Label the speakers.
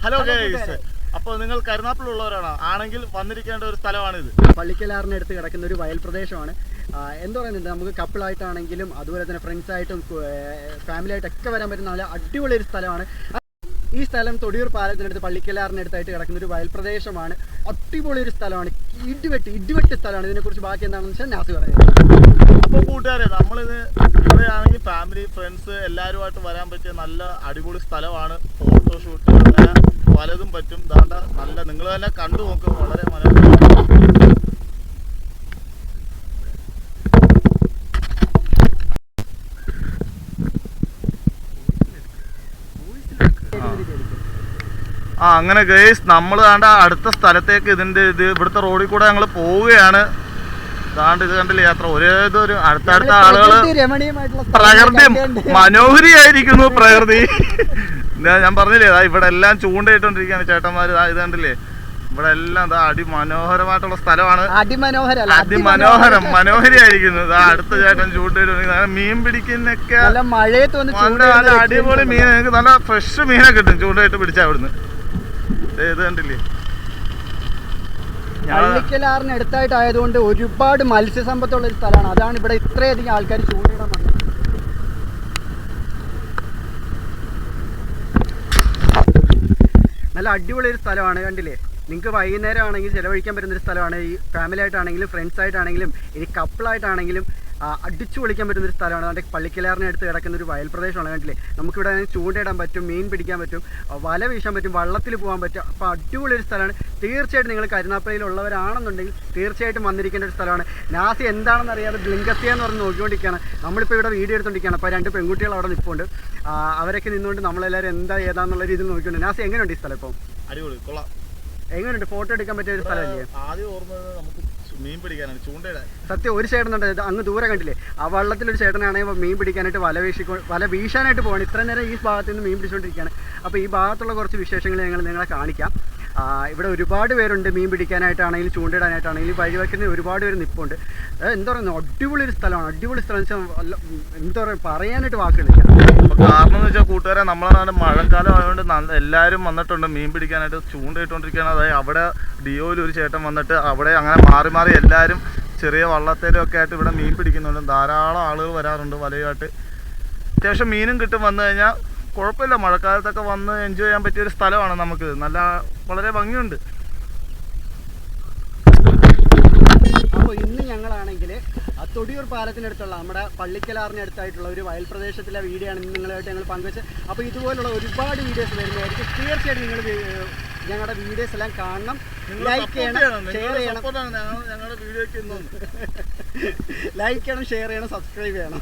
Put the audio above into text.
Speaker 1: Hello guys, അപ്പോൾ നിങ്ങൾ കരുനാഗപ്പള്ളിയുള്ളവരാണോ? ആണെങ്കിൽ വന്നിരിക്കേണ്ട ഒരു സ്ഥലമാണിത്.
Speaker 2: പള്ളിക്കലാറിന് അടുത്ത് കിടക്കുന്ന ഒരു വയൽ പ്രദേശമാണ്. എന്താ പറയുന്നത്, നമുക്ക് കപ്പിളായിട്ടാണെങ്കിലും അതുപോലെ തന്നെ ഫ്രണ്ട്സായിട്ടും ഫാമിലി ആയിട്ടൊക്കെ വരാൻ പറ്റുന്ന നല്ല അടിപൊളി ഒരു സ്ഥലമാണ്. ഈ സ്ഥലം തൊടിയൂർ പാലത്തിനടുത്ത് പള്ളിക്കലാറിനടുത്തായിട്ട് കിടക്കുന്ന ഒരു വയൽ പ്രദേശമാണ്. അടിപൊളി ഒരു സ്ഥലമാണ്, ഇടിവെട്ട് സ്ഥലമാണ്. ഇതിനെക്കുറിച്ച് ബാക്കി എന്താണെന്ന് വെച്ചാൽ നാസി പറയുന്നത്.
Speaker 1: അപ്പോൾ കൂട്ടുകാരെ, നമ്മളിത് ഇവിടെയാണെങ്കിൽ ഫാമിലി ഫ്രണ്ട്സ് എല്ലാവരുമായിട്ട് വരാൻ പറ്റിയ നല്ല അടിപൊളി സ്ഥലമാണ്. ഫോട്ടോഷൂട്ട് അങ്ങനെ പലതും പറ്റും. ദാണ്ട നല്ല, നിങ്ങൾ തന്നെ കണ്ടു നോക്കും, വളരെ മനോഹരമാണ്. അങ്ങനെ ഗൈസ്, നമ്മൾ ദാണ്ട അടുത്ത സ്ഥലത്തേക്ക് ഇവിടുത്തെ റോഡിൽ കൂടെ ഞങ്ങൾ പോവുകയാണ്. ദാണ്ട് ഇത് കണ്ടില്ലേ യാത്ര, ഒരേതൊരു അടുത്തടുത്ത ആളുകള് പ്രകൃതി മനോഹരിയായിരിക്കുന്നു. പ്രകൃതി ഞാൻ പറഞ്ഞില്ലേ, ഇവിടെ എല്ലാം ചൂണ്ടയിട്ടോണ്ടിരിക്കുകയാണ് ചേട്ടന്മാര്. ഇത് കണ്ടില്ലേ, ഇവിടെ എല്ലാം അതിമനോഹരമായിട്ടുള്ള സ്ഥലമാണ്. മനോഹരിയായിരിക്കുന്നു. അടുത്ത ചേട്ടൻ ചൂണ്ടയിട്ട് മീൻ പിടിക്കുന്നൊക്കെ അടിപൊളി മീൻ, നിങ്ങൾക്ക് നല്ല ഫ്രഷ് മീനെ കിട്ടും ചൂണ്ടയിട്ട് പിടിച്ചാ അവിടുന്ന്. ഇത് കണ്ടില്ലേ,
Speaker 2: പള്ളിക്കലാറിന് അടുത്തായിട്ടായതുകൊണ്ട് ഒരുപാട് മത്സ്യസമ്പത്തുള്ള ഒരു സ്ഥലമാണ്. അതാണ് ഇവിടെ ഇത്രയധികം ആൾക്കാർ ചൂണ്ടയിടാൻ വന്നത്. നല്ല അടിപൊളി ഒരു സ്ഥലമാണ്. കണ്ടില്ലേ, നിങ്ങൾക്ക് വൈകുന്നേരം ആണെങ്കിൽ ചിലവഴിക്കാൻ പറ്റുന്നൊരു സ്ഥലമാണ്. ഈ ഫാമിലി ആയിട്ടാണെങ്കിലും ഫ്രണ്ട്സ് ആയിട്ടാണെങ്കിലും ഇനി കപ്പിളായിട്ടാണെങ്കിലും അടിച്ചു പൊളിക്കാൻ പറ്റുന്നൊരു സ്ഥലമാണ്. അതിൻ്റെ പള്ളിക്കലാറിന് അടുത്ത് കിടക്കുന്ന ഒരു വയൽ പ്രദേശമാണ്. കണ്ടില്ലേ, നമുക്കിവിടെ ചൂണ്ടയിടാൻ പറ്റും, മീൻ പിടിക്കാൻ പറ്റും, വല വീശാൻ പറ്റും, വള്ളത്തിൽ പോകാൻ പറ്റും. അപ്പോൾ അടിപൊളി ഒരു സ്ഥലമാണ്. തീർച്ചയായിട്ടും നിങ്ങൾ കരുനാഗപ്പള്ളിയിലുള്ളവരാണെന്നുണ്ടെങ്കിൽ തീർച്ചയായിട്ടും വന്നിരിക്കേണ്ട ഒരു സ്ഥലമാണ്. നാസി എന്താണെന്ന് അറിയാതെ ബ്ലിങ്കത്തിയ എന്ന് പറഞ്ഞ് നോക്കിക്കൊണ്ടിരിക്കുകയാണ്. നമ്മളിപ്പോൾ ഇവിടെ വീഡിയോ എടുത്തുകൊണ്ടിരിക്കുകയാണ്. അപ്പോൾ 2 പെൺകുട്ടികൾ അവിടെ നിൽപ്പുണ്ട്. അവരൊക്കെ നിന്നുകൊണ്ട് നമ്മളെല്ലാവരും എന്താ ഏതാന്നുള്ള രീതിയിൽ നോക്കിക്കൊണ്ട്. നാസി എങ്ങനെയുണ്ട് ഈ സ്ഥലം? ഇപ്പോൾ
Speaker 1: അടിപൊളി, കൊള്ളാം.
Speaker 2: എങ്ങനെയുണ്ട്? ഫോട്ടോ എടുക്കാൻ പറ്റിയ ഒരു സ്ഥലമല്ലേ?
Speaker 1: ആദ്യം ഓർമ്മ നമുക്ക് മീൻ പിടിക്കാനാണ്, ചൂണ്ടയിടാൻ.
Speaker 2: സത്യം, ഒരു ചേട്ടനുണ്ട് അങ്ങ് ദൂരെ കണ്ടില്ലേ, ആ വള്ളത്തിലൊരു ചേട്ടനാണെങ്കിൽ മീൻ പിടിക്കാനായിട്ട് വല വീശാനായിട്ട് പോകണം. ഇത്ര നേരം ഈ ഭാഗത്ത് നിന്ന് മീൻ പിടിച്ചുകൊണ്ടിരിക്കുകയാണ്. അപ്പോൾ ഈ ഭാഗത്തുള്ള കുറച്ച് വിശേഷങ്ങൾ നിങ്ങളെ കാണിക്കാം. ഇവിടെ ഒരുപാട് പേരുണ്ട് മീൻ പിടിക്കാനായിട്ടാണെങ്കിലും ചൂണ്ടയിടാനായിട്ടാണെങ്കിലും. വഴിവെക്കുന്ന ഒരുപാട് പേര് നിൽപ്പുണ്ട്. എന്താ പറയുന്നത്, അടിപൊളി ഒരു സ്ഥലമാണ്. അടിപൊളി സ്ഥലം വെച്ചാൽ എന്താ പറയുക, പറയാനായിട്ട് വാക്കുകളില്ല.
Speaker 1: കാരണം എന്ന് വെച്ചാൽ കൂട്ടുകാരെ, നമ്മളെ നാട് മഴക്കാലം ആയതുകൊണ്ട് എല്ലാവരും വന്നിട്ടുണ്ട് മീൻ പിടിക്കാനായിട്ട്, ചൂണ്ടയിട്ടുകൊണ്ടിരിക്കുകയാണ്. അതായത് അവിടെ ഡിയോയിൽ ഒരു ചേട്ടൻ വന്നിട്ട് അവിടെ അങ്ങനെ മാറി മാറി എല്ലാവരും ചെറിയ വള്ളത്തേലും ഒക്കെ ആയിട്ട് ഇവിടെ മീൻ പിടിക്കുന്നുണ്ട്. ധാരാളം ആളുകൾ വരാറുണ്ട് വലയുമായിട്ട്. അത്യാവശ്യം മീനും കിട്ടും. വന്നു കഴിഞ്ഞാൽ കുഴപ്പമില്ല, മഴക്കാലത്തൊക്കെ വന്ന് എൻജോയ് ചെയ്യാൻ പറ്റിയൊരു സ്ഥലമാണ്. നമുക്ക് വളരെ ഭംഗിയുണ്ട്.
Speaker 2: അപ്പോൾ ഇന്ന് ഞങ്ങളാണെങ്കിൽ തൊടിയൂർ പാലത്തിനടുത്തുള്ള നമ്മുടെ പള്ളിക്കലാറിന് അടുത്തായിട്ടുള്ള ഒരു വയൽ പ്രദേശത്തിലെ വീഡിയോ ആണ് ഇന്ന് നിങ്ങളുമായിട്ട് ഞങ്ങൾ പങ്കുവെച്ചത്. അപ്പോൾ ഇതുപോലുള്ള ഒരുപാട് വീഡിയോസ് വരുന്നതായിരിക്കും. തീർച്ചയായിട്ടും നിങ്ങൾ ഞങ്ങളുടെ വീഡിയോസ് എല്ലാം കാണണം, ലൈക്ക് ചെയ്യണം, ഷെയർ ചെയ്യണം,
Speaker 1: ഞങ്ങളുടെ വീഡിയോയ്ക്ക്
Speaker 2: ലൈക്ക് ചെയ്യണം, ഷെയർ ചെയ്യണം, സബ്സ്ക്രൈബ് ചെയ്യണം.